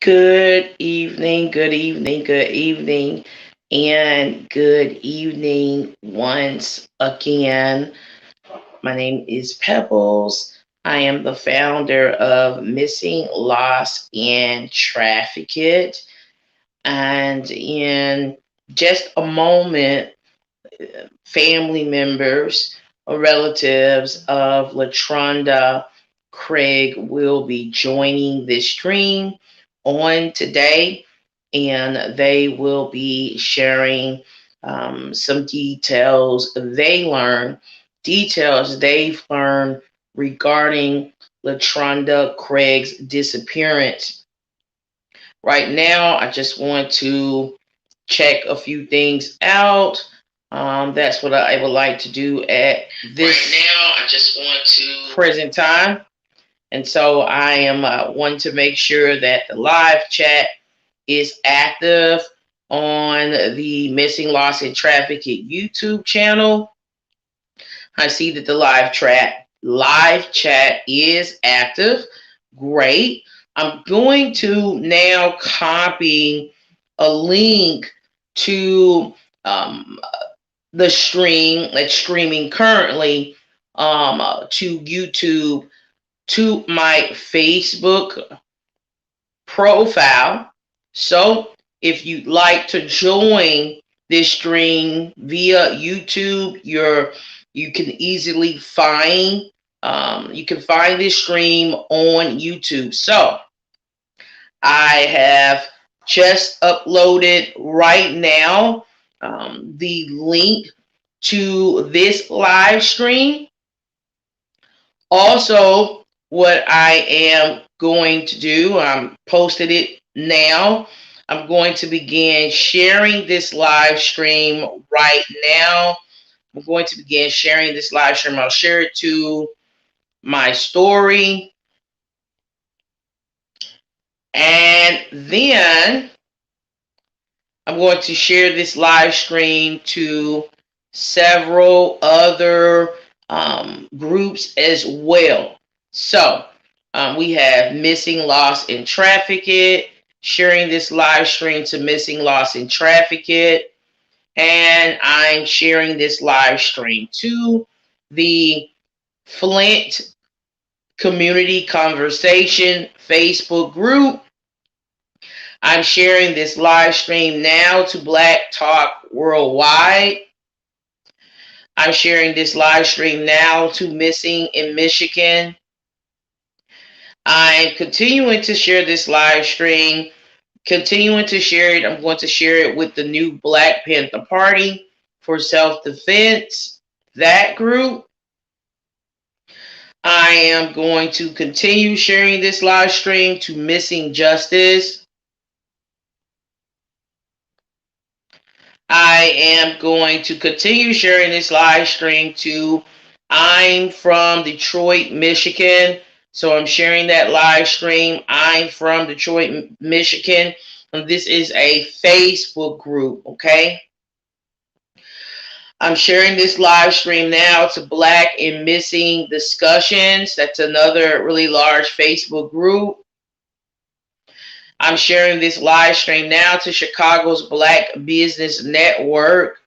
Good evening, good evening, good evening, and good evening once again. My name is Pebbles. I am the founder of Missing, Lost, and Trafficked. And in just a moment, family members or relatives of LaTraunda Craig will be joining this stream on today, and they will be sharing some details they've learned regarding LaTraunda Craig's disappearance. Right now, I just want to check a few things out. That's what I would like to do at this right now. I just want to present time. And so I am wanting to make sure that the live chat is active on the Missing, Lost, and Trafficked YouTube channel. I see that the live chat is active. Great. I'm going to now copy a link to the stream that's streaming currently to YouTube to my Facebook profile. So if you'd like to join this stream via YouTube, you can easily find this stream on YouTube. So I have just uploaded right now the link to this live stream. Also, what I am going to do, I'm posted it now. I'm going to begin sharing this live stream right now. I'm going to begin sharing this live stream. I'll share it to my story. And then I'm going to share this live stream to several other groups as well. So we have Missing, Lost, and Trafficked, sharing this live stream to Missing, Lost, and Trafficked. And I'm sharing this live stream to the Flint Community Conversation Facebook group. I'm sharing this live stream now to Black Talk Worldwide. I'm sharing this live stream now to Missing in Michigan. I'm continuing to share this live stream, continuing to share it. I'm going to share it with the new Black Panther Party for Self-Defense, that group. I am going to continue sharing this live stream to Missing Justice. I am going to continue sharing this live stream to I'm from Detroit, Michigan. So I'm sharing that live stream. I'm from Detroit, Michigan. And this is a Facebook group, okay? I'm sharing this live stream now to Black and Missing Discussions. That's another really large Facebook group. I'm sharing this live stream now to Chicago's Black Business Network.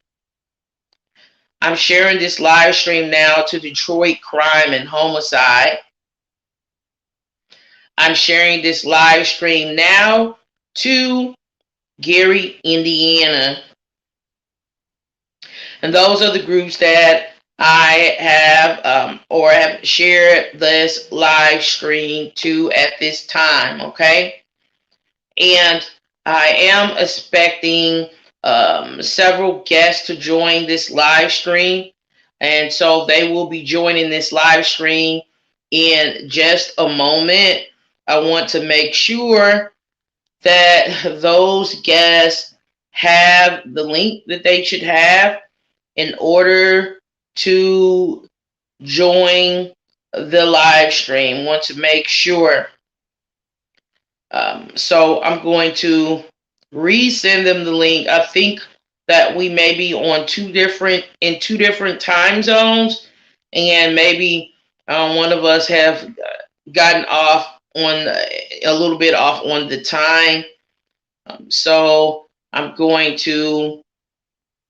I'm sharing this live stream now to Detroit Crime and Homicide. I'm sharing this live stream now to Gary, Indiana. And those are the groups that I have shared this live stream to at this time, okay? And I am expecting several guests to join this live stream. And so they will be joining this live stream in just a moment. I want to make sure that those guests have the link that they should have in order to join the live stream. Want to make sure. So I'm going to resend them the link. I think that we may be on two different time zones, and maybe one of us have gotten off on a little bit off on the time. So I'm going to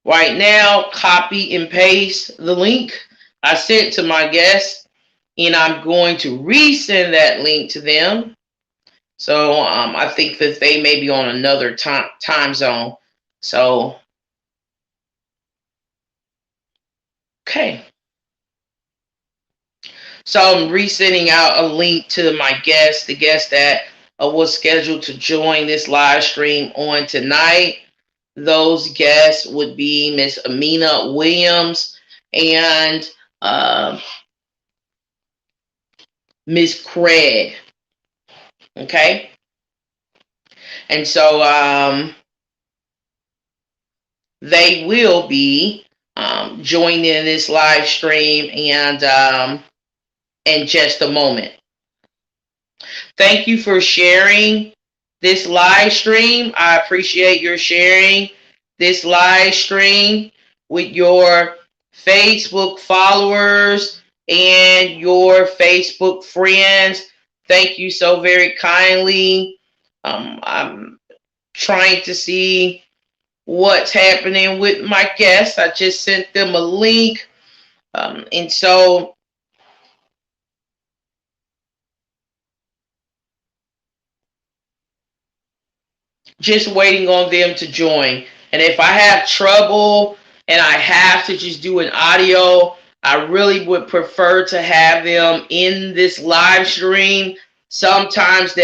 right now copy and paste the link I sent to my guests, and I'm going to resend that link to them. So I think that they may be on another time zone. So, okay. So I'm resending out a link to my guest, the guest that was scheduled to join this live stream on tonight. Those guests would be Miss Amina Williams and Miss Craig. Okay. And so they will be joining this live stream and in just a moment. Thank you for sharing this live stream. I appreciate your sharing this live stream with your Facebook followers and your Facebook friends. Thank you so very kindly. I'm trying to see what's happening with my guests. I just sent them a link. And so just waiting on them to join. And if I have trouble and I have to just do an audio, I really would prefer to have them in this live stream. Sometimes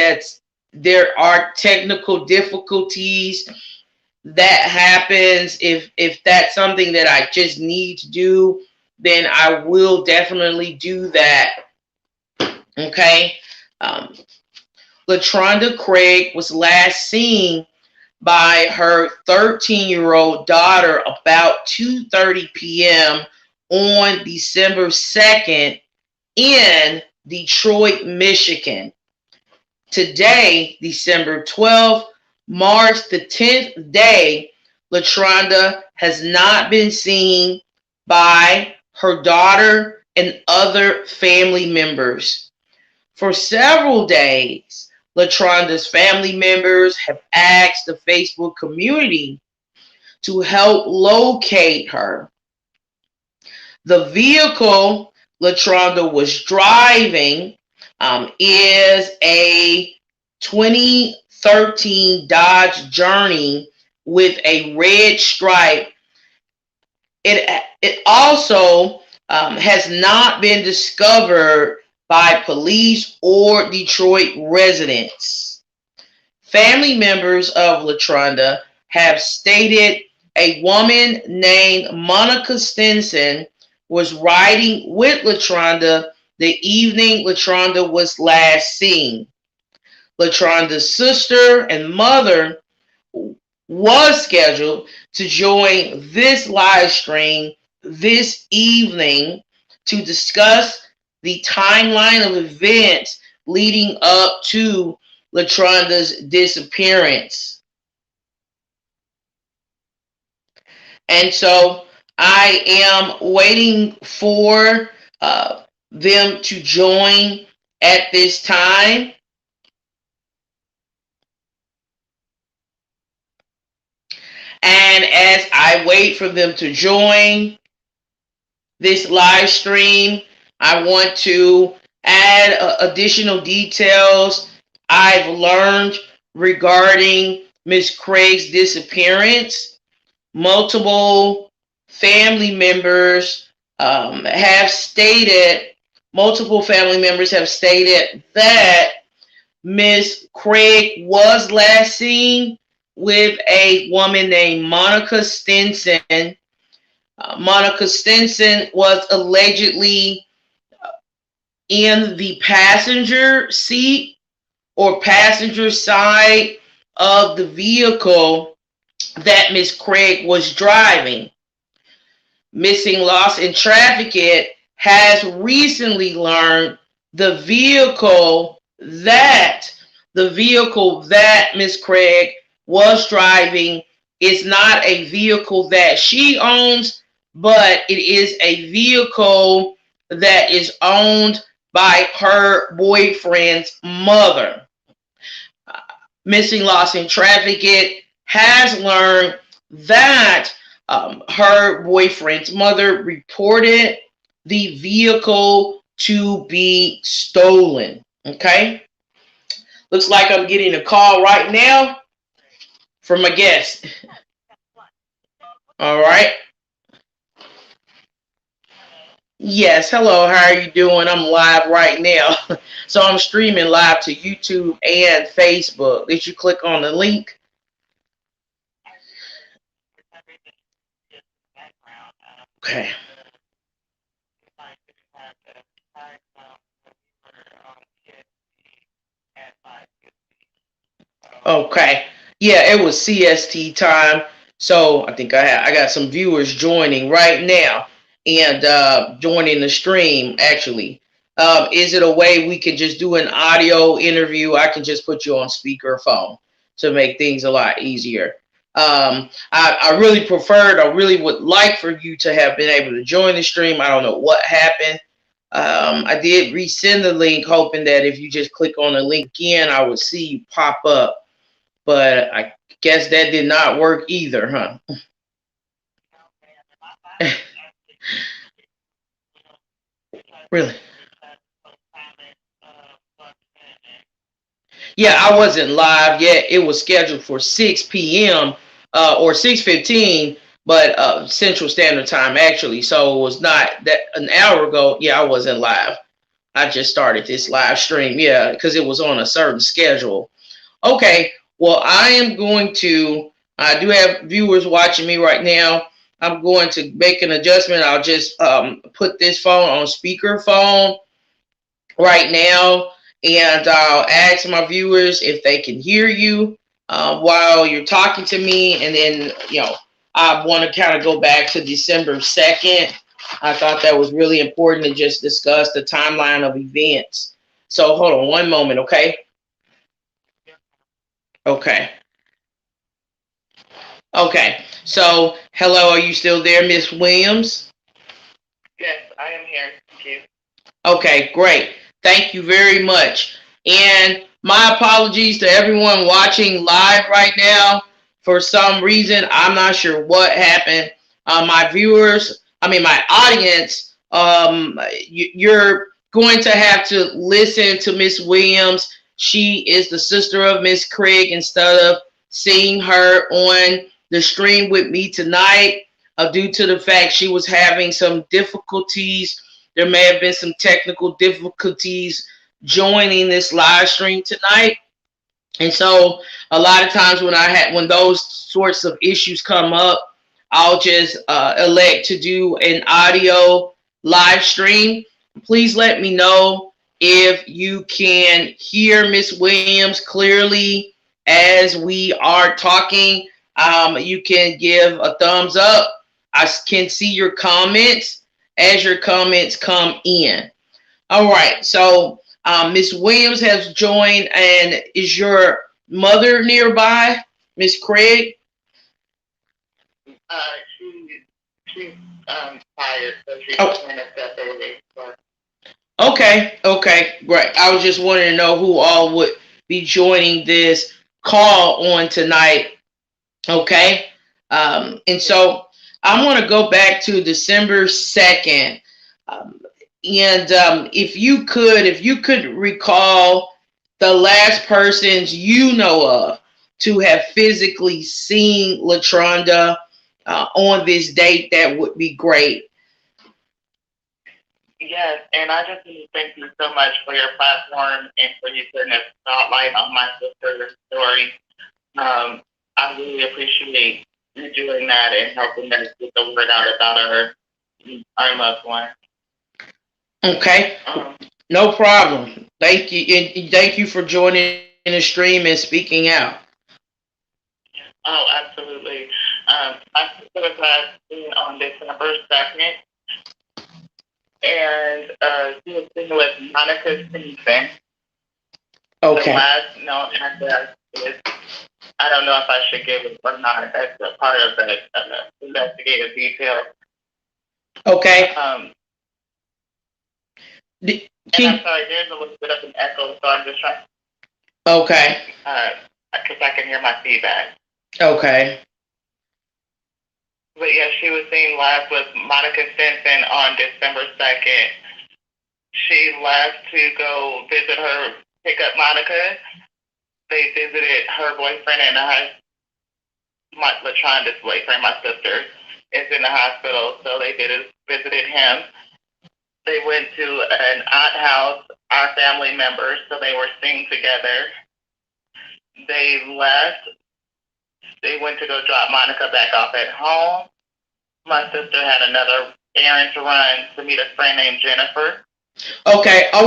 there are technical difficulties that happens. If that's something that I just need to do, then I will definitely do that. Okay. LaTraunda Craig was last seen by her 13-year-old daughter about 2:30 p.m. on December 2nd in Detroit, Michigan. Today, December 12th, marks the 10th day LaTraunda has not been seen by her daughter and other family members. For several days, LaTraunda's family members have asked the Facebook community to help locate her. The vehicle LaTraunda was driving is a 2013 Dodge Journey with a red stripe. It also has not been discovered by police or Detroit residents. Family members of LaTraunda have stated a woman named Monica Stinson was riding with LaTraunda the evening LaTraunda was last seen. LaTraunda's sister and mother was scheduled to join this live stream this evening to discuss the timeline of events leading up to LaTraunda's disappearance. And so I am waiting for them to join at this time. And as I wait for them to join this live stream, I want to add additional details I've learned regarding Miss Craig's disappearance. Multiple family members have stated that Miss Craig was last seen with a woman named Monica Stenson. Monica Stinson was allegedly in the passenger seat or passenger side of the vehicle that Miss Craig was driving. Missing, Lost, and Trafficked has recently learned the vehicle that Miss Craig was driving is not a vehicle that she owns, but it is a vehicle that is owned by her boyfriend's mother. Missing, lost, and trafficked has learned that her boyfriend's mother reported the vehicle to be stolen. Okay. Looks like I'm getting a call right now from a guest. All right. Yes, hello, how are you doing? I'm live right now. So I'm streaming live to YouTube and Facebook. Did you click on the link? Okay. Okay. Yeah, it was CST time. So I think I got some viewers joining right now and joining the stream actually. Is it a way we can just do an audio interview? I can just put you on speakerphone to make things a lot easier. I really preferred, I really would like for you to have been able to join the stream. I don't know what happened. I did resend the link, hoping that if you just click on the link again, I would see you pop up. But I guess that did not work either, huh? Really? Yeah, I wasn't live yet. It was scheduled for 6 p.m. Or 6:15, but Central Standard Time actually. So it was not that an hour ago. Yeah, I wasn't live. I just started this live stream. Yeah, because it was on a certain schedule. Okay, well, I am going to, I do have viewers watching me right now. I'm going to make an adjustment. I'll just put this phone on speakerphone right now, and I'll ask my viewers if they can hear you while you're talking to me. And then, I want to kind of go back to December 2nd. I thought that was really important to just discuss the timeline of events. So hold on one moment, okay? Okay. Okay. So, hello, are you still there, Miss Williams? Yes, I am here. Thank you. Okay, great. Thank you very much. And my apologies to everyone watching live right now. For some reason, I'm not sure what happened. My viewers, my audience, you're going to have to listen to Miss Williams. She is the sister of Miss Craig. Instead of seeing her on the stream with me tonight, due to the fact she was having some difficulties, there may have been some technical difficulties joining this live stream tonight. And so a lot of times when those sorts of issues come up, I'll just elect to do an audio live stream. Please let me know if you can hear Miss Williams clearly as we are talking. You can give a thumbs up. I can see your comments as your comments come in. All right, so Miss Williams has joined, and is your mother nearby, Miss Craig? Uh, she's tired, so she's trying to step early. Okay, great. I was just wanting to know who all would be joining this call on tonight. Okay, and so I want to go back to December 2nd. And if you could recall the last persons you know of to have physically seen LaTraunda on this date, that would be great. Yes, and I just want to thank you so much for your platform and for you putting a spotlight on my sister's story. I really appreciate you doing that and helping us get the word out about our loved one. Okay, no problem. Thank you, and thank you for joining the stream and speaking out. Oh, absolutely. My sister was last seen on December 2nd, and she was seen with Monica Stinson. Okay. The last known address is, I don't know if I should give it or not. That's a part of the investigative detail. Okay. D- And I'm Can sorry, there's a little bit of an echo, so I'm just trying, okay, because I can hear my feedback. okay, But yeah, she was seen last with Monica Stinson on December 2nd. She left to go visit her, pick up Monica. They visited her boyfriend in the LaTraunda's boyfriend, my sister, is in the hospital, so they visited him. They went to an aunt house, our family members, so they were seen together. They left. They went to go drop Monica back off at home. My sister had another errand to run to meet a friend named Jennifer. okay. I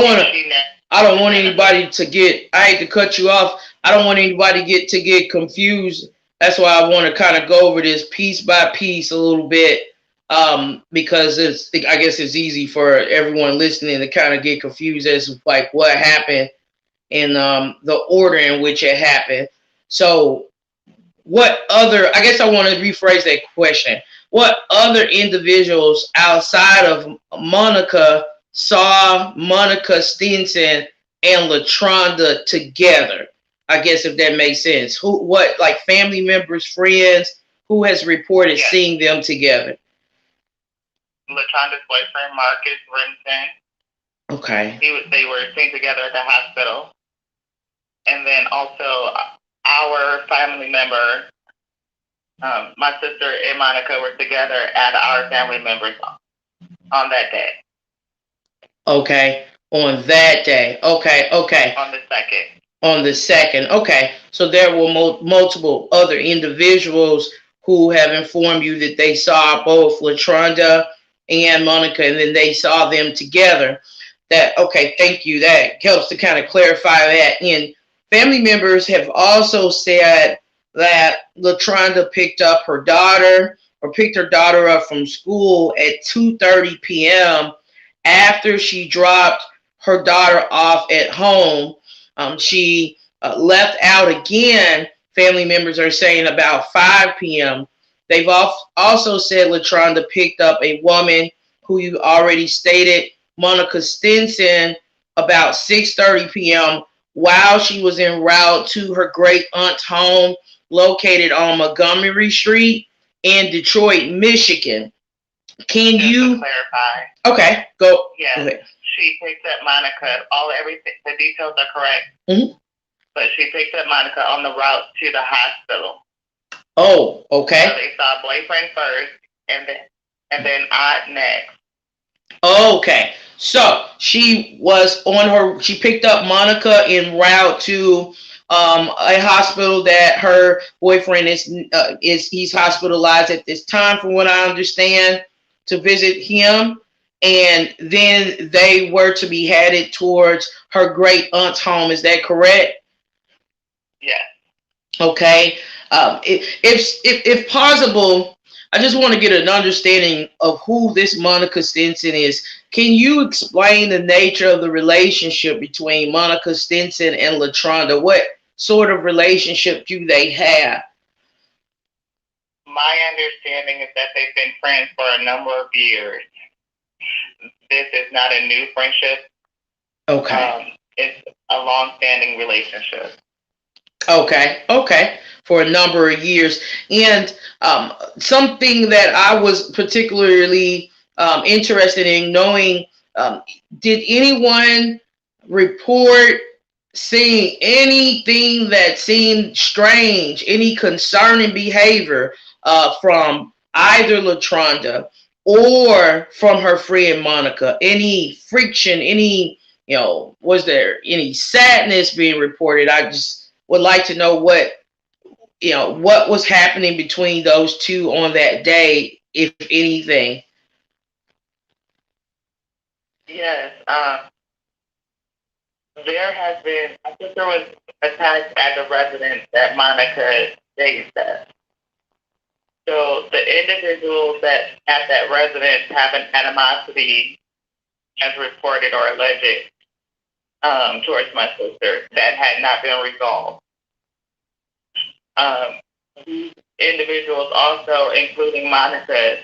don't want anybody to get. I hate to cut you off. I don't want anybody to get confused. That's why I want to kind of go over this piece by piece a little bit, because I guess it's easy for everyone listening to kind of get confused as to like what happened in the order in which it happened. So, what other? I guess I want to rephrase that question. What other individuals outside of Monica saw Monica Stinson and LaTraunda together? I guess if that makes sense. Who, what, like family members, friends, who has reported seeing them together? LaTraunda's boyfriend, Marcus Renton. Okay. They were seen together at the hospital. And then also our family member, my sister and Monica were together at our family members on that day. Okay. On that day. Okay. Okay. On the 2nd. On the 2nd. Okay. So there were multiple other individuals who have informed you that they saw both LaTraunda and Monica, and then they saw them together. That, okay, thank you. That helps to kind of clarify that. And family members have also said that LaTraunda picked up her daughter or picked her daughter up from school at 2:30 p.m. after she dropped her daughter off at home. She left out again. Family members are saying about 5 p.m. They've also said LaTraunda picked up a woman who you already stated, Monica Stinson, about 6:30 p.m. while she was en route to her great aunt's home located on Montgomery Street in Detroit, Michigan. Can Just you to clarify? Okay, go. Yeah, Go ahead. she picked up Monica. Everything, the details are correct. Mm-hmm. But she picked up Monica on the route to the hospital. Oh, okay. So they saw boyfriend first, and then aunt next. Okay, so she picked up Monica en route to a hospital that her boyfriend he's hospitalized at this time, from what I understand, to visit him, and then they were to be headed towards her great aunt's home. Is that correct? Yes. Okay. If possible, I just want to get an understanding of who this Monica Stinson is. Can you explain the nature of the relationship between Monica Stinson and LaTraunda? What sort of relationship do they have? My understanding is that they've been friends for a number of years. This is not a new friendship. Okay. It's a long-standing relationship. Okay. For a number of years. And something that I was particularly interested in knowing, did anyone report seeing anything that seemed strange, any concerning behavior from either LaTraunda or from her friend Monica? Any friction, was there any sadness being reported? I just would like to know what was happening between those two on that day, if anything. Yes. There has been, I think there was attacks at the residence that Monica stays at. So the individuals that at that residence have an animosity, as reported or alleged, towards my sister that had not been resolved. These individuals also, including Monica,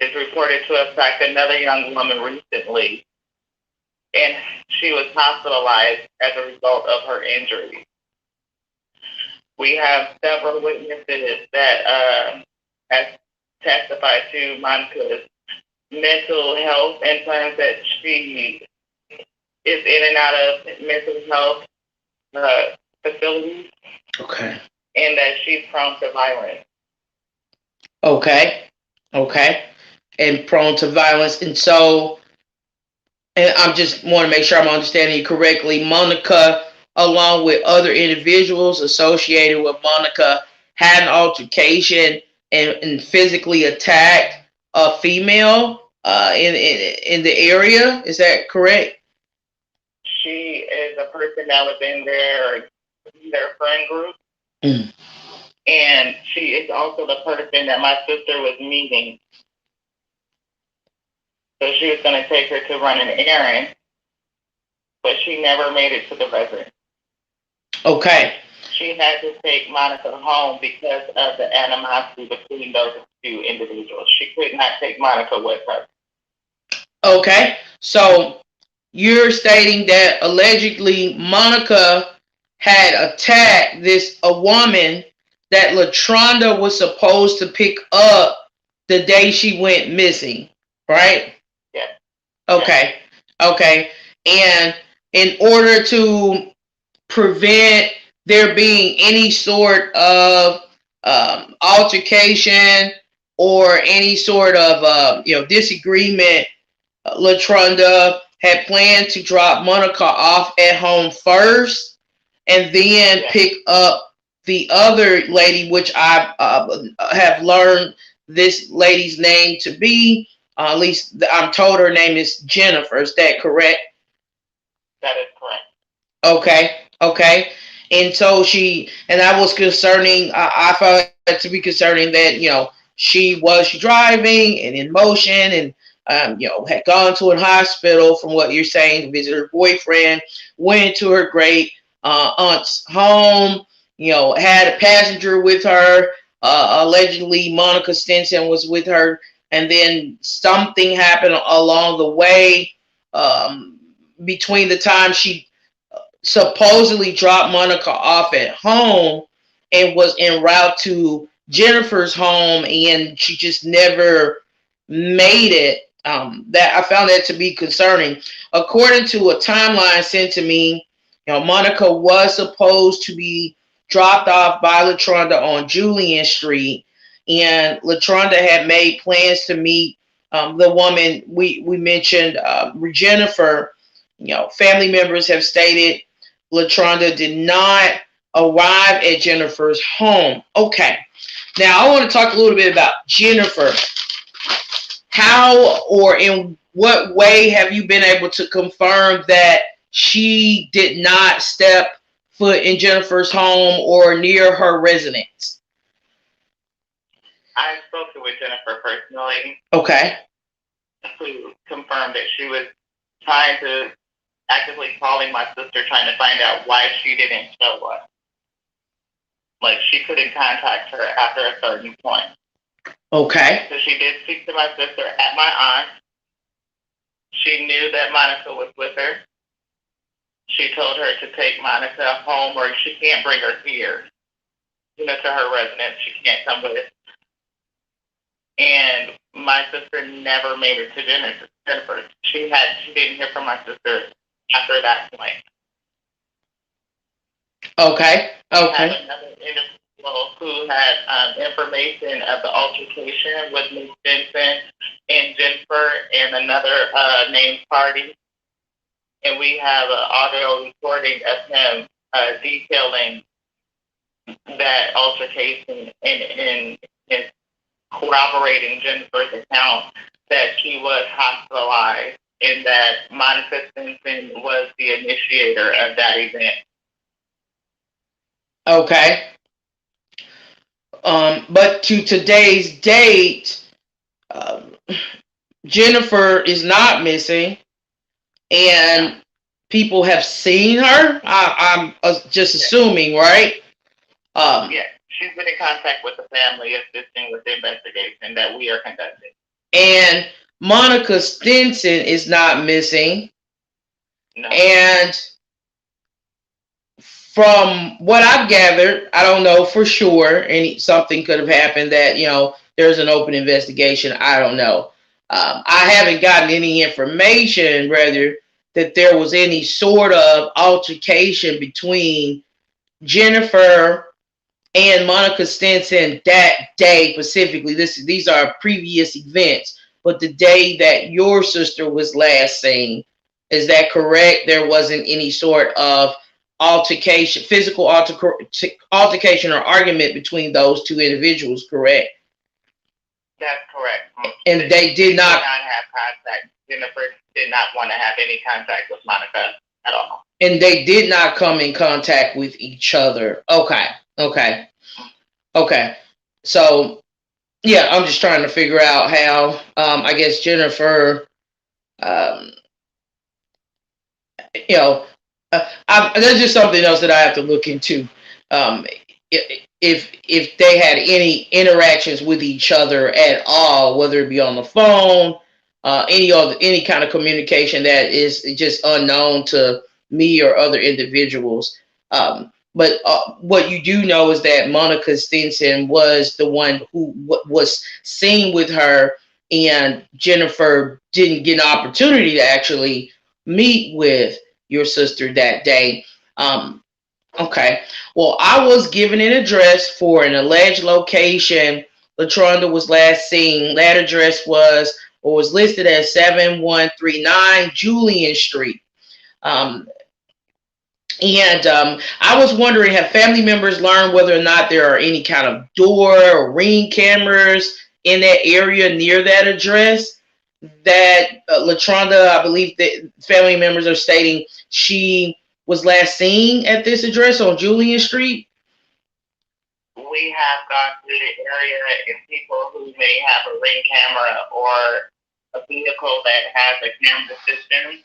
is reported to have attacked another young woman recently and she was hospitalized as a result of her injury. We have several witnesses that have testified to Monica's mental health in terms that she is in and out of mental health facilities, Okay. and that she's prone to violence. Okay. Okay. And prone to violence. And so, and I just want to make sure I'm understanding you correctly. Monica, along with other individuals associated with Monica, had an altercation and physically attacked a female in the area. Is that correct? She is a person that was in their friend group. Mm. And she is also the person that my sister was meeting. So she was going to take her to run an errand, but she never made it to the residence. Okay. She had to take Monica home because of the animosity between those two individuals. She could not take Monica with her. Okay. So you're stating that allegedly Monica had attacked a woman that LaTraunda was supposed to pick up the day she went missing, right? Yeah. Okay. Okay. And in order to prevent there being any sort of altercation or any sort of disagreement, LaTraunda had planned to drop Monica off at home first and then pick up the other lady, which I have learned this lady's name to be. At least I'm told her name is Jennifer. Is that correct? That is correct. Okay. Okay. And so I was concerning, I found it to be concerning that, she was driving and in motion and, had gone to a hospital from what you're saying to visit her boyfriend, went to her great aunt's home, had a passenger with her. Allegedly, Monica Stinson was with her. And then something happened along the way between the time she supposedly dropped Monica off at home and was en route to Jennifer's home, and she just never made it. That I found that to be concerning. According to a timeline sent to me, Monica was supposed to be dropped off by LaTraunda on Julian Street, and LaTraunda had made plans to meet the woman we mentioned, Jennifer. Family members have stated LaTraunda did not arrive at Jennifer's home. Okay. Now I want to talk a little bit about Jennifer. How or in what way have you been able to confirm that she did not step foot in Jennifer's home or near her residence? I spoke with Jennifer personally. Okay. To confirm that she was trying to actively calling my sister trying to find out why she didn't show up. Like, she couldn't contact her after a certain point. Okay. So she did speak to my sister at my aunt. She knew that Monica was with her. She told her to take Monica home, or she can't bring her here, to her residence. She can't come with us. And my sister never made it to Jennifer. She didn't hear from my sister after that point. Okay. Okay. I had another individual who had information of the altercation with Ms. Stinson and Jennifer and another named party. And we have an audio recording of him detailing that altercation and corroborating Jennifer's account that she was hospitalized and that Monica Stinson was the initiator of that event. Okay. But to today's date, Jennifer is not missing, and people have seen her. I'm just assuming, right? Yeah, she's been in contact with the family, assisting with the investigation that we are conducting. And Monica Stinson is not missing. No. And from what I've gathered, I don't know for sure. Something could have happened that there's an open investigation. I don't know. I haven't gotten any information, rather, that there was any sort of altercation between Jennifer and Monica Stenson that day specifically. These are previous events, but the day that your sister was last seen, is that correct? There wasn't any sort of altercation, physical altercation or argument between those two individuals, correct? That's correct. And they did not have contact. Jennifer did not want to have any contact with Monica at all. And they did not come in contact with each other. Okay. So, yeah, I'm just trying to figure out how, I guess Jennifer, um, there's just something else that I have to look into. Um, if they had any interactions with each other at all, whether it be on the phone, any kind of communication that is just unknown to me or other individuals. But what you do know is that Monica Stinson was the one who was seen with her, and Jennifer didn't get an opportunity to actually meet with your sister that day. Okay. Well, I was given an address for an alleged location. LaTraunda was last seen. That address was listed as 7139 Julian Street. I was wondering, have family members learned whether or not there are any kind of door or ring cameras in that area near that address? That LaTraunda, I believe that family members are stating she was last seen at this address on Julian Street. We have gone through the area, and people who may have a ring camera or a vehicle that has a camera system,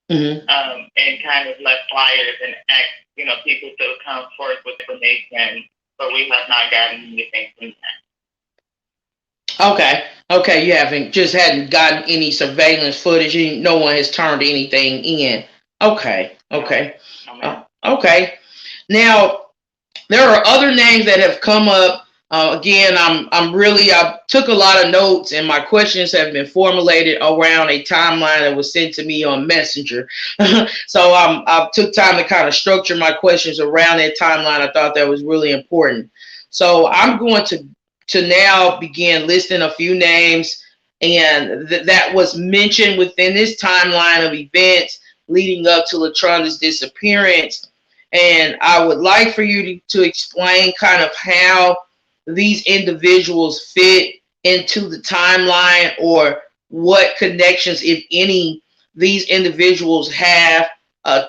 and kind of left flyers and asked, people to come forth with information, but we have not gotten anything from that. Okay, you hadn't gotten any surveillance footage. No one has turned anything in. Okay. Okay. Now, there are other names that have come up. Again, I took a lot of notes, and my questions have been formulated around a timeline that was sent to me on Messenger. So I took time to kind of structure my questions around that timeline. I thought that was really important. So I'm going to now begin listing a few names, and that was mentioned within this timeline of events leading up to LaTraunda's disappearance. And I would like for you to explain kind of how these individuals fit into the timeline, or what connections, if any, these individuals have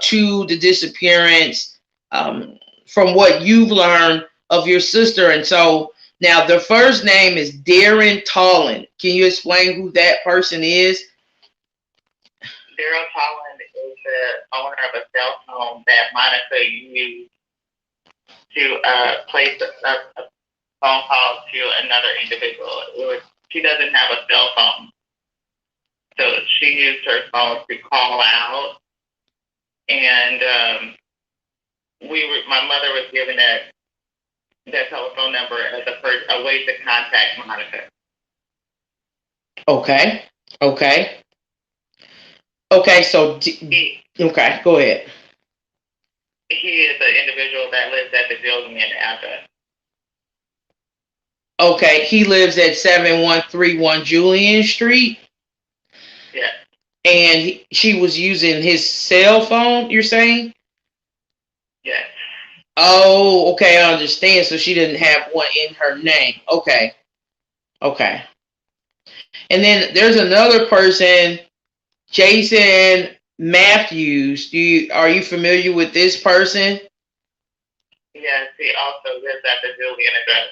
to the disappearance, from what you've learned of your sister. And so now the first name is Daryl Holland. Can you explain who that person is? Daryl Holland is the owner of a cell phone that Monica used to place a phone call to another individual. She doesn't have a cell phone, so she used her phone to call out, and my mother was given that telephone number as a way to contact Monica. Okay. So okay, go ahead. He is the individual that lives at the building in the address. Okay, he lives at 7131 Julian Street. Yeah. And she was using his cell phone, you're saying? Yes. Oh, okay, I understand. So she didn't have one in her name. Okay. And then there's another person, Jason Matthews. Are you familiar with this person? Yes, he also lives at the building address.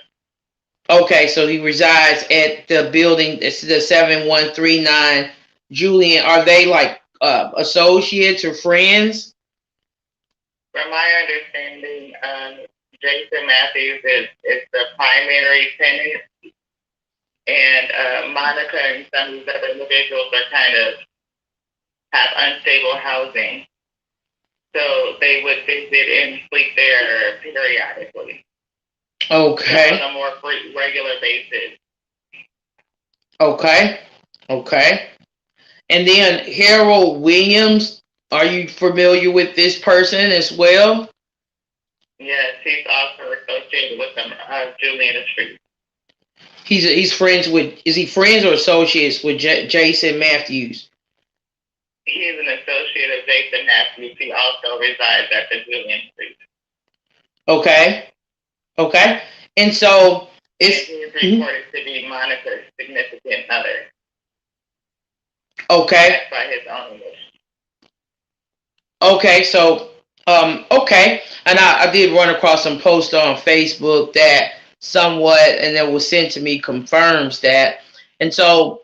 Okay, so he resides at the building. It's the 7139 Julian. Are they like associates or friends? From my understanding, Jason Matthews is the primary tenant, and Monica and some of these other individuals are kind of have unstable housing. So they would visit and sleep there periodically. Okay. So on a more regular basis. Okay. Okay. And then Harold Williams, are you familiar with this person as well? Yes, he's also associated with them, Juliana Street. He's friends with, is he friends or associates with Jason Matthews? He is an associate of Jason Matthews. He also resides at the Julian Street. Okay. Okay. And so it's, he is reported to be Monica's significant other. Okay. That's by his own admission. Okay, so okay, and I did run across some posts on Facebook that somewhat, and that was sent to me, confirms that, and so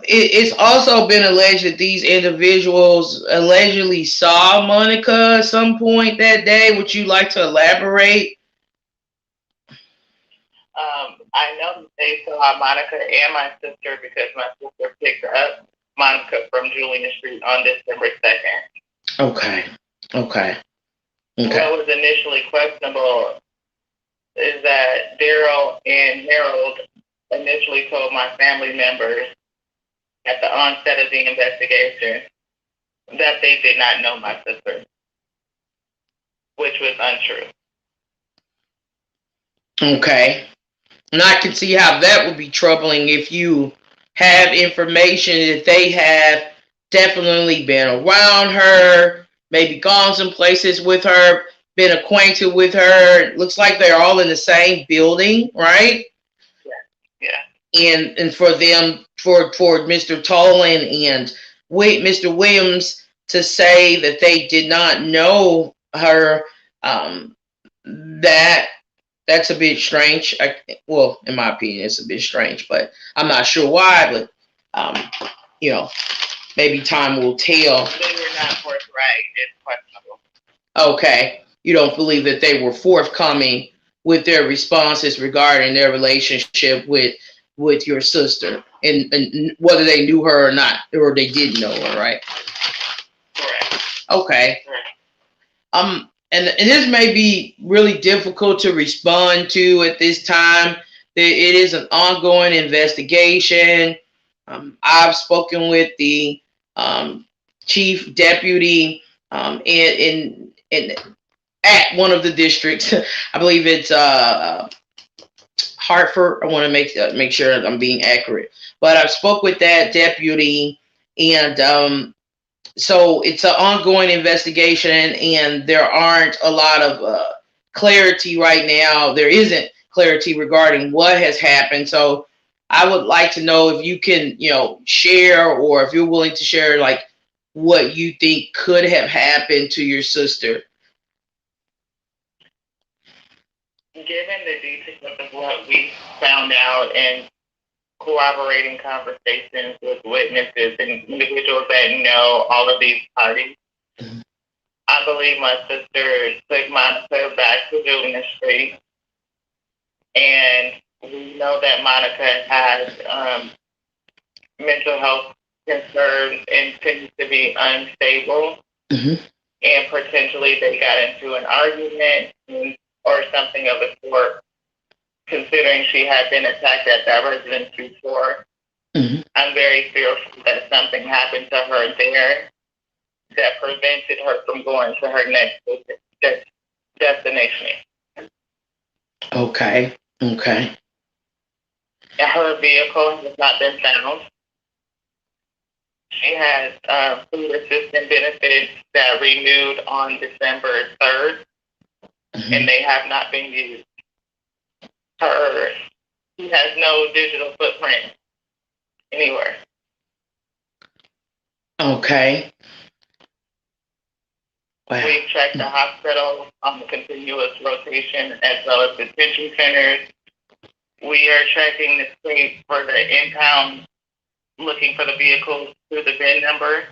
it's also been alleged that these individuals allegedly saw Monica at some point that day. Would you like to elaborate? I know that they saw Monica and my sister because my sister picked up Monica from Julian Street on December 2nd. Okay. Okay. What was initially questionable is that Daryl and Harold initially told my family members at the onset of the investigation that they did not know my sister, which was untrue. Okay. And I can see how that would be troubling if you have information that they have definitely been around her, maybe gone some places with her, been acquainted with her. It looks like they're all in the same building, right? Yeah. And for them, for Mr. Tolan and Mr. Williams to say that they did not know her, that's a bit strange. Well, in my opinion, it's a bit strange, but I'm not sure why. But maybe time will tell. They were not forthright. It's questionable. Okay, you don't believe that they were forthcoming with their responses regarding their relationship with your sister, and whether they knew her or not, or they didn't know her, right? Correct. Okay. Correct. And this may be really difficult to respond to at this time. It is an ongoing investigation. I've spoken with the chief deputy in at one of the districts. I believe it's Hartford. I want to make sure I'm being accurate. But I've spoke with that deputy, and so it's an ongoing investigation, and there aren't a lot of clarity right now. There isn't clarity regarding what has happened. So I would like to know if you can, share, or if you're willing to share, like, what you think could have happened to your sister. Given the details of what we found out and corroborating conversations with witnesses and individuals that know all of these parties, I believe my sister took Monica back to Julian Street, and we know that Monica has mental health concerns and tends to be unstable, and potentially they got into an argument or something of the sort, considering she had been attacked at that residence before. I'm very fearful that something happened to her there that prevented her from going to her next destination. Okay. Okay. And her vehicle has not been found. She has food assistance benefits that renewed on December 3rd, and they have not been used. She has no digital footprint anywhere. Okay. Wow. We've checked the hospital on the continuous rotation as well as detention centers. We are checking the state for the impound, looking for the vehicles through the VIN number.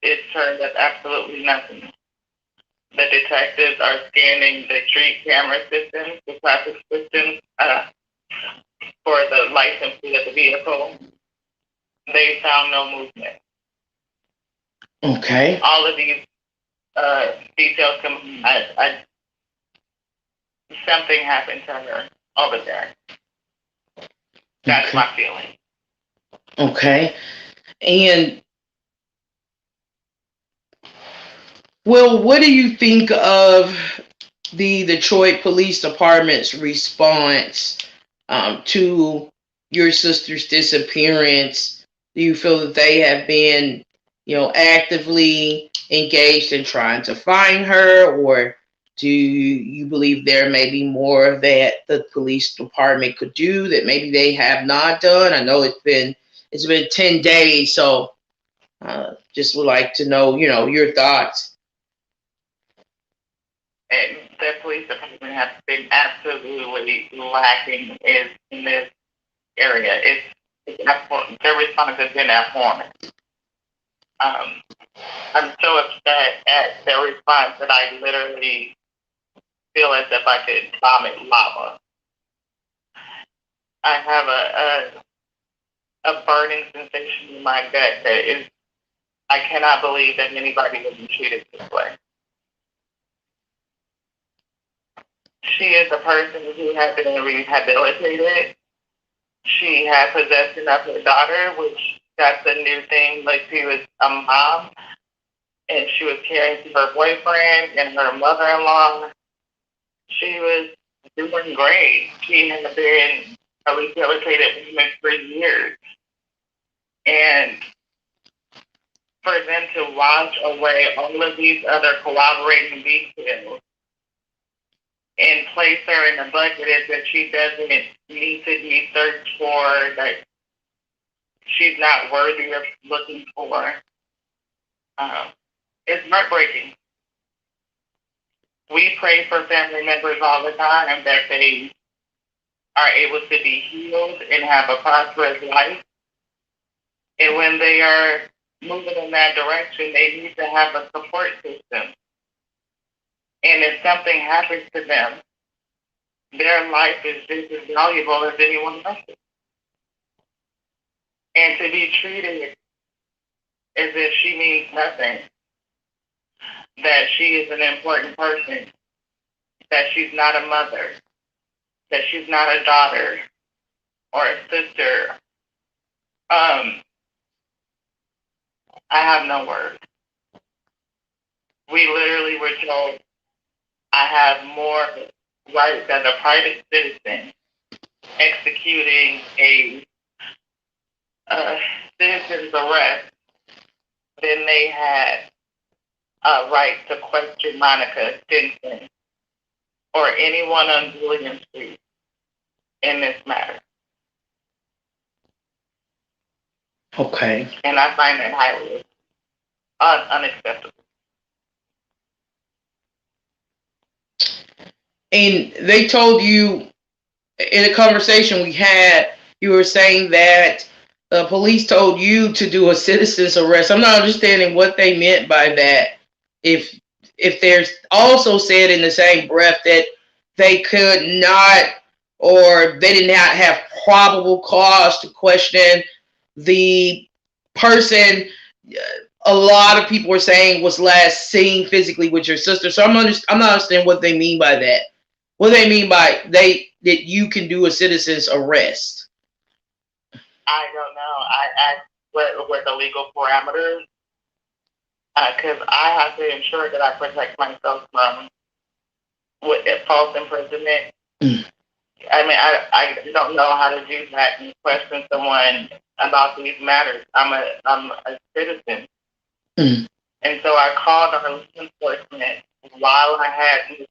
It turned up absolutely nothing. The detectives are scanning the street camera systems, the traffic systems, for the license plate of the vehicle. They found no movement. Okay. All of these details come. Something happened to her over there. That's Okay. my feeling. Okay. And well, what do you think of the Detroit Police Department's response to your sister's disappearance? Do you feel that they have been, actively engaged in trying to find her, or do you believe there may be more that the police department could do that maybe they have not done? I know it's been 10 days, so just would like to know, your thoughts. And the police department has been absolutely lacking in this area. It's abhorrent. Their response has been abhorrent. Um, I'm so upset at their response that I literally feel as if I could vomit lava. I have a burning sensation in my gut that is, I cannot believe that anybody would be treated this way. She is a person who has been rehabilitated. She had possession of her daughter, which that's a new thing. Like, she was a mom, and she was caring for her boyfriend and her mother-in-law. She was doing great. She had been a rehabilitated woman for years. And for them to wash away all of these other corroborating details and place her in a bucket as if she doesn't need to be searched for, that she's not worthy of looking for, it's heartbreaking. We pray for family members all the time that they are able to be healed and have a prosperous life. And when they are moving in that direction, they need to have a support system. And if something happens to them, their life is just as valuable as anyone else's. And to be treated as if she means nothing, that she is an important person, that she's not a mother, that she's not a daughter or a sister. I have no words. We literally were told I have more rights as a private citizen executing a citizen's arrest than they had a right to question Monica Stinson or anyone on William Street in this matter. Okay. And I find that highly unacceptable. And they told you in a conversation we had, you were saying that the police told you to do a citizen's arrest. I'm not understanding what they meant by that. If there's also said in the same breath that they could not, or they did not have probable cause to question the person a lot of people were saying was last seen physically with your sister. So I'm not understanding what they mean by that. What do they mean by that you can do a citizen's arrest? I don't know. I asked what the legal parameters, because I have to ensure that I protect myself from false imprisonment. Mm. I mean, I don't know how to do that and question someone about these matters. I'm a citizen. Mm. And so I called our law enforcement while I had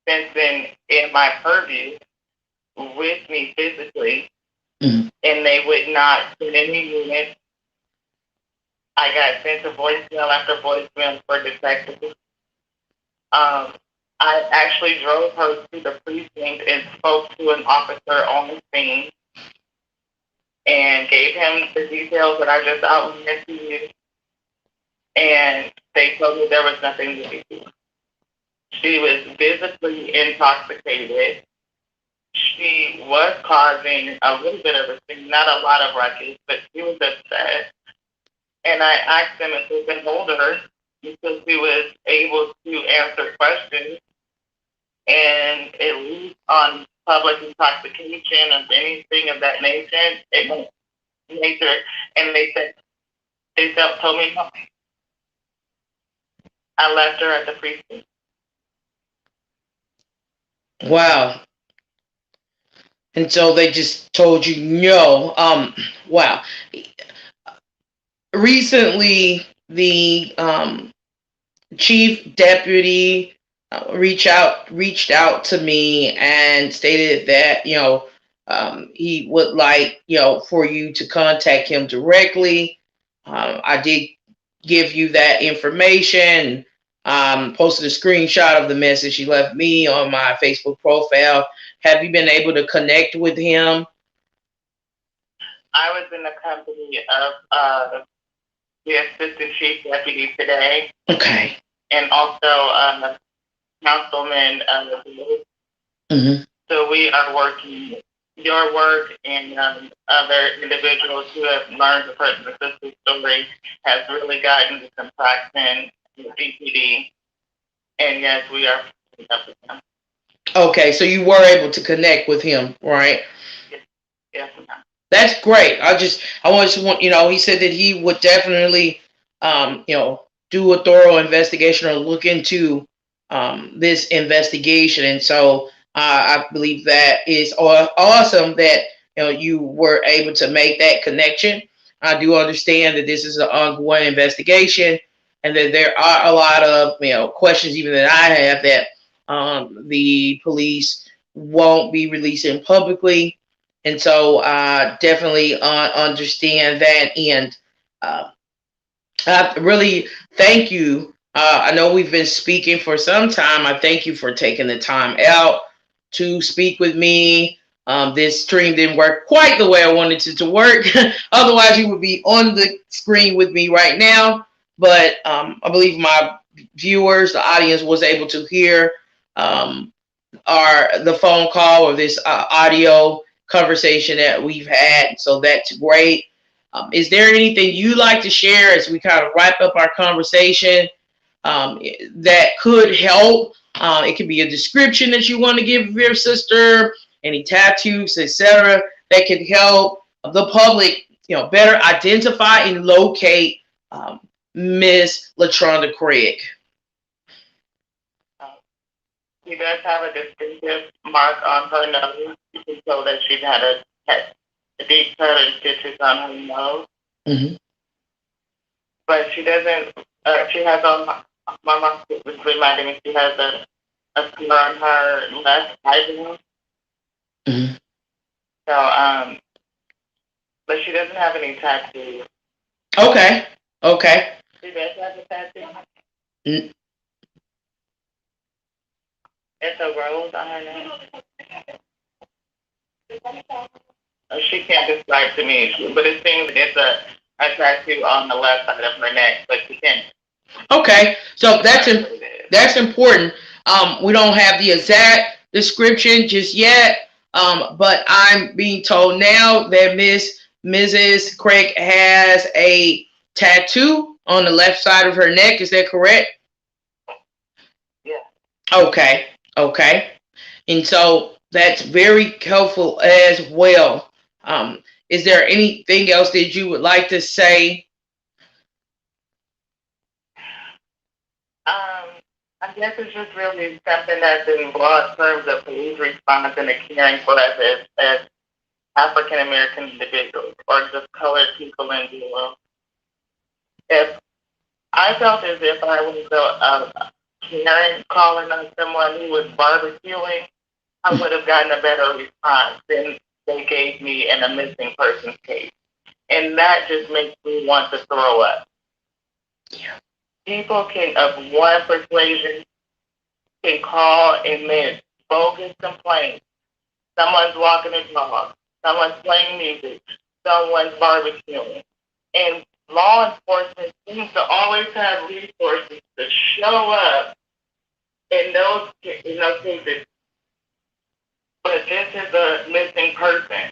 Stenson in my purview with me physically, and they would not send any units. I got sent to voicemail after voicemail for detectives. I actually drove her to the precinct and spoke to an officer on the scene and gave him the details that I just outlined to you. And they told me there was nothing to do. She was visibly intoxicated. She was causing a little bit of a scene, not a lot of ruckus, but she was upset. And I asked them if they could hold her because he was able to answer questions and at least on public intoxication of anything of that nature, and they told me no. I left her at the precinct. Wow. And so they just told you no. Wow. Recently, the chief deputy reached out to me and stated that he would like for you to contact him directly. I did give you that information. Posted a screenshot of the message he left me on my Facebook profile. Have you been able to connect with him? I was in the company of the assistant chief deputy today. Okay. And also councilman. Mm-hmm. So we are working. Your work and other individuals who have learned the personal assistance story has really gotten to some traction in the DPD. And yes, we are up with him. Okay, so you were able to connect with him, right? Yes, ma'am. That's great. I just want he said that he would definitely do a thorough investigation or look into this investigation, and so I believe that is awesome that you were able to make that connection. I do understand that this is an ongoing investigation, and that there are a lot of questions even that I have that the police won't be releasing publicly. And so I definitely understand that. And I really thank you. I know we've been speaking for some time. I thank you for taking the time out to speak with me. This stream didn't work quite the way I wanted it to work. Otherwise, you would be on the screen with me right now. But I believe my viewers, the audience, was able to hear the phone call or this audio conversation that we've had. So that's great. Is there anything you'd like to share as we kind of wrap up our conversation that could help? It could be a description that you want to give your sister, any tattoos, etc., that could help the public, better identify and locate Miss LaTraunda Craig. She does have a distinctive mark on her nose. You can tell that she had a deep cut and stitches on her nose. Mm-hmm. But she doesn't. She has on my mom was reminding me she has a scar on her left eyebrow. Mm-hmm. So but she doesn't have any tattoos. Okay. She does have a tattoo. Mm. It's a rose on her neck. She can't describe to me, but it seems it's a tattoo on the left side of her neck, but she can't. Okay, so that's important. We don't have the exact description just yet, but I'm being told now that Mrs. Craig has a tattoo on the left side of her neck. Is that correct? Yeah. Okay. And so that's very helpful as well. Is there anything else that you would like to say? I guess it's just really something that's in broad terms of police response and the caring for us as African American individuals or just colored people in general. If I felt as if I was Karen calling on someone who was barbecuing, I would have gotten a better response than they gave me in a missing person's case. And that just makes me want to throw up. Yeah. People of one persuasion, can call and make bogus complaints. Someone's walking a dog. Someone's playing music. Someone's barbecuing. And law enforcement seems to always have resources to show up in those cases. But this is a missing person.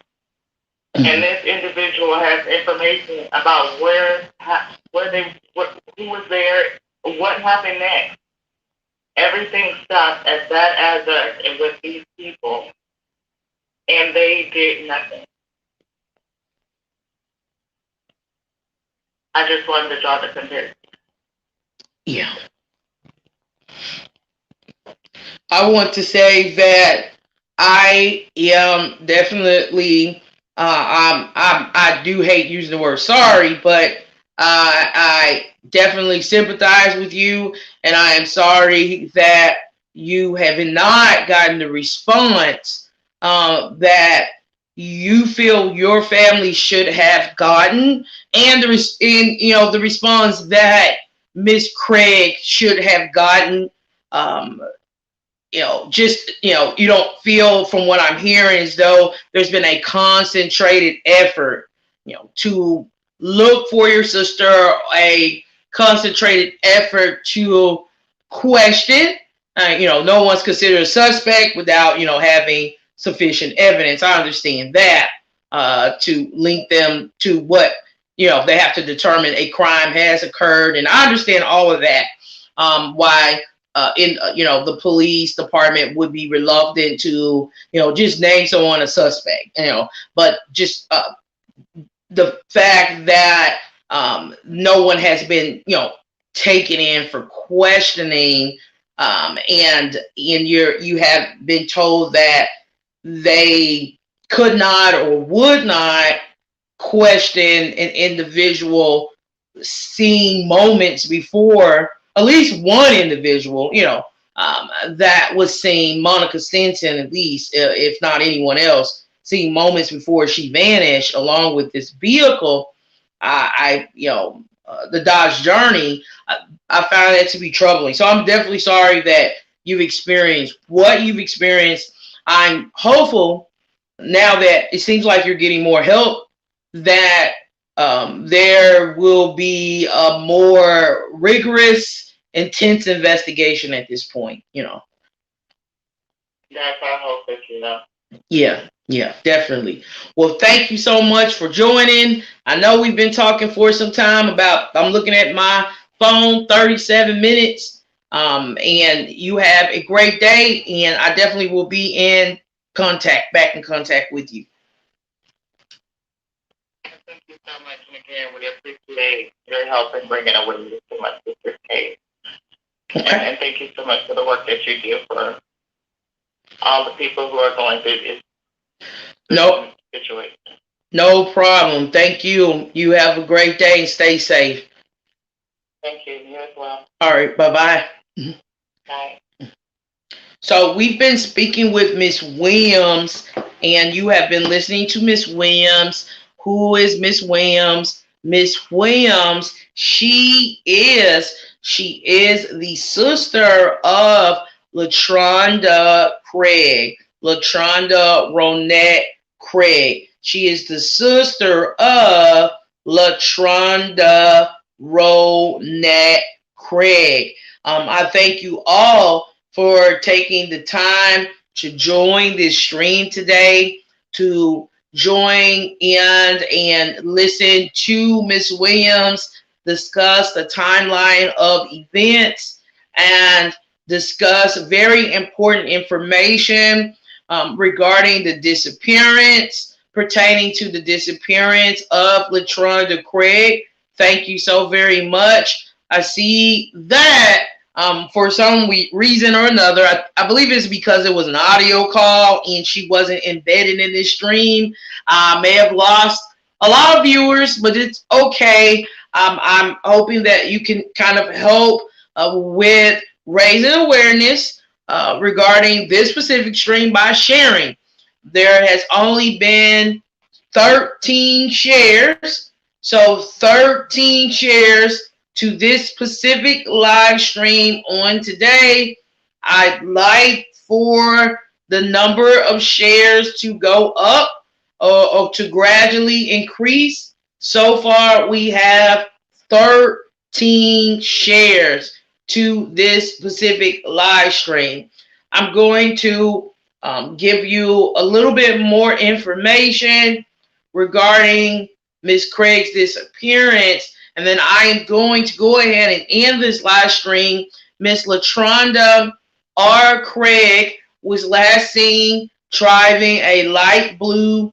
And this individual has information about who was there, what happened next? Everything stopped at that address and with these people, and they did nothing. I just wanted to draw the comparison. Yeah. I want to say that I am definitely, I do hate using the word sorry, but I definitely sympathize with you, and I am sorry that you have not gotten the response that you feel your family should have gotten, and the response that Miss Craig should have gotten. Um, you don't feel from what I'm hearing as though there's been a concentrated effort, to look for your sister, a concentrated effort to question. No one's considered a suspect without, having sufficient evidence. I understand that, to link them to what, they have to determine a crime has occurred. And I understand all of that. Why the police department would be reluctant to just name someone a suspect, but just the fact that no one has been taken in for questioning, and you have been told that they could not or would not question an individual seeing moments before, at least one individual, that was seeing Monica Stinson, at least, if not anyone else, seeing moments before she vanished along with this vehicle. The Dodge Journey, I found that to be troubling. So I'm definitely sorry that you've experienced what you've experienced. I'm hopeful now that it seems like you're getting more help, that there will be a more rigorous, intense investigation at this point. That's our hope, Yeah, definitely. Well, thank you so much for joining. I know we've been talking for some time I'm looking at my phone, 37 minutes. And you have a great day, and I definitely will be back in contact with you. Thank you so much. And again, we appreciate your help in bringing awareness to my sister's case. Okay. And thank you so much for the work that you do for all the people who are going through this situation. No problem. Thank you. You have a great day and stay safe. Thank you. You as well. All right. Bye-bye. Bye. So we've been speaking with Miss Williams, and you have been listening to Miss Williams. Who is Miss Williams? Miss Williams, she is the sister of LaTraunda Craig, LaTraunda Ronette Craig. She is the sister of LaTraunda Ronette Craig. I thank you all for taking the time to join this stream today, to join in and listen to Miss Williams discuss the timeline of events and discuss very important information regarding the disappearance, pertaining to the disappearance of LaTraunda Craig. Thank you so very much. I see that for some reason or another, I believe it's because it was an audio call and she wasn't embedded in this stream. I may have lost a lot of viewers, but it's okay. I'm hoping that you can kind of help with raising awareness regarding this specific stream by sharing. There has only been 13 shares. So 13 shares to this specific live stream on today. I'd like for the number of shares to go up or to gradually increase. So far, we have 13 shares to this specific live stream. I'm going to give you a little bit more information regarding Miss Craig's disappearance. And then I am going to go ahead and end this live stream. Miss LaTraunda Craig was last seen driving a light blue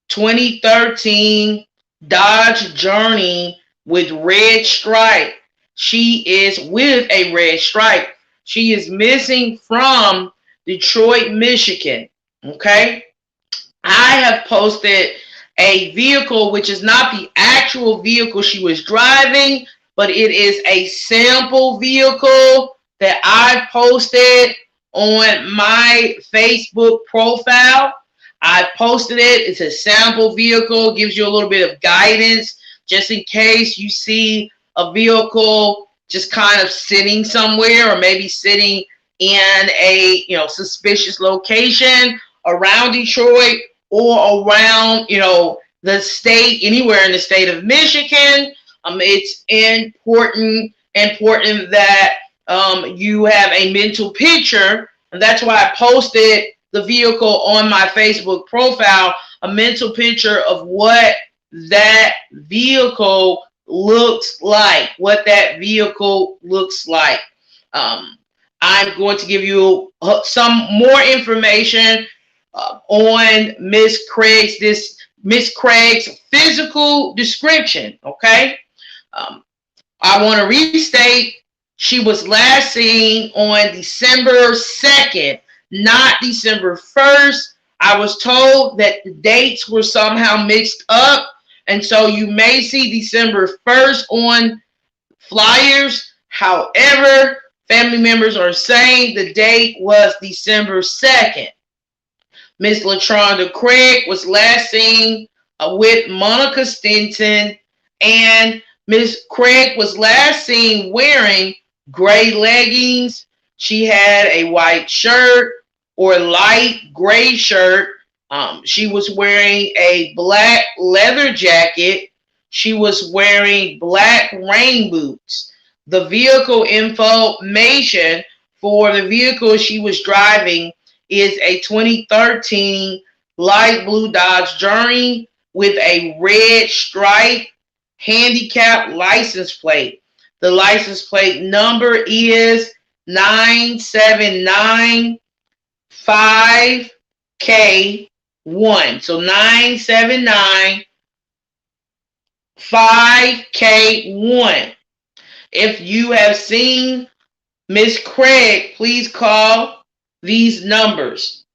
2013 Dodge Journey with red stripe. She is with a red stripe. She is missing from Detroit, Michigan. Okay? I have posted a vehicle, which is not the actual vehicle she was driving, but it is a sample vehicle that I posted on my Facebook profile. I posted it. It's a sample vehicle, gives you a little bit of guidance just in case you see a vehicle just kind of sitting somewhere, or maybe sitting in a suspicious location around Detroit or around the state, anywhere in the state of Michigan. It's important that you have a mental picture, and that's why I posted the vehicle on my Facebook profile, a mental picture of what that vehicle looks like, I'm going to give you some more information on Miss Craig's physical description. Okay, I want to restate. She was last seen on December 2nd, not December 1st. I was told that the dates were somehow mixed up, and so you may see December 1st on flyers. However, family members are saying the date was December 2nd. Miss LaTraunda Craig was last seen with Monica Stinson, and Miss Craig was last seen wearing gray leggings. She had a white shirt or light gray shirt. She was wearing a black leather jacket. She was wearing black rain boots. The vehicle information for the vehicle she was driving is a 2013 light blue Dodge Journey with a red stripe handicap license plate. The license plate number is 9795K1. So 9795K1. If you have seen Miss Craig, please call these numbers.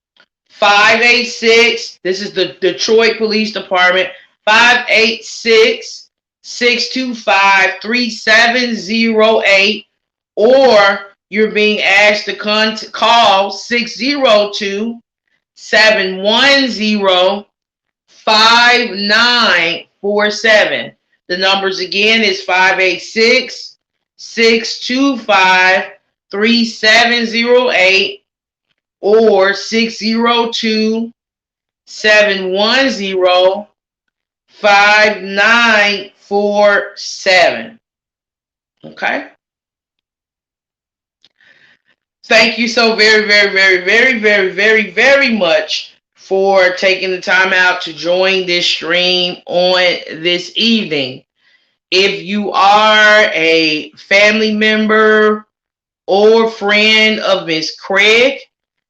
586, this is the Detroit Police Department, 586-625-3708, or you're being asked to call 602-710-5947. The numbers again is 586-625-3708 or 602-710-5947. Okay? Thank you so very, very, very, very, very, very, very much for taking the time out to join this stream on this evening. If you are a family member or friend of Miss Craig,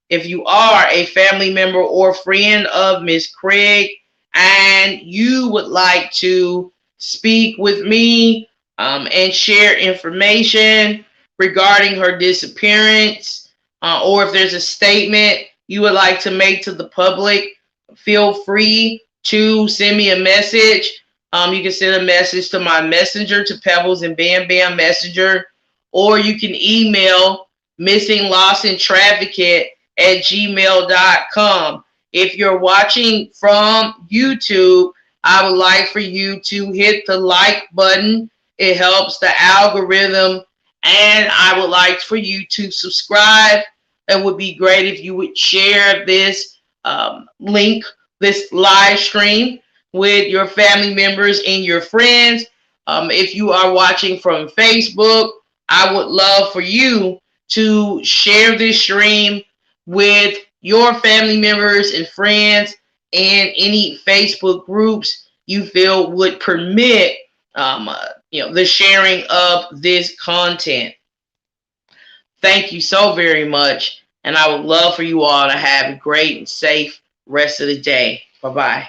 if you are a family member or friend of Miss Craig and you would like to speak with me and share information regarding her disappearance, or if there's a statement you would like to make to the public, feel free to send me a message. You can send a message to my messenger, to Pebbles and Bam Bam Messenger, or you can email missinglossadtrafficate@gmail.com. If you're watching from YouTube, I would like for you to hit the like button. It helps the algorithm. And I would like for you to subscribe. It would be great if you would share this link, this live stream, with your family members and your friends. If you are watching from Facebook, I would love for you to share this stream with your family members and friends and any Facebook groups you feel would permit the sharing of this content. Thank you so very much. And I would love for you all to have a great and safe rest of the day. Bye-bye.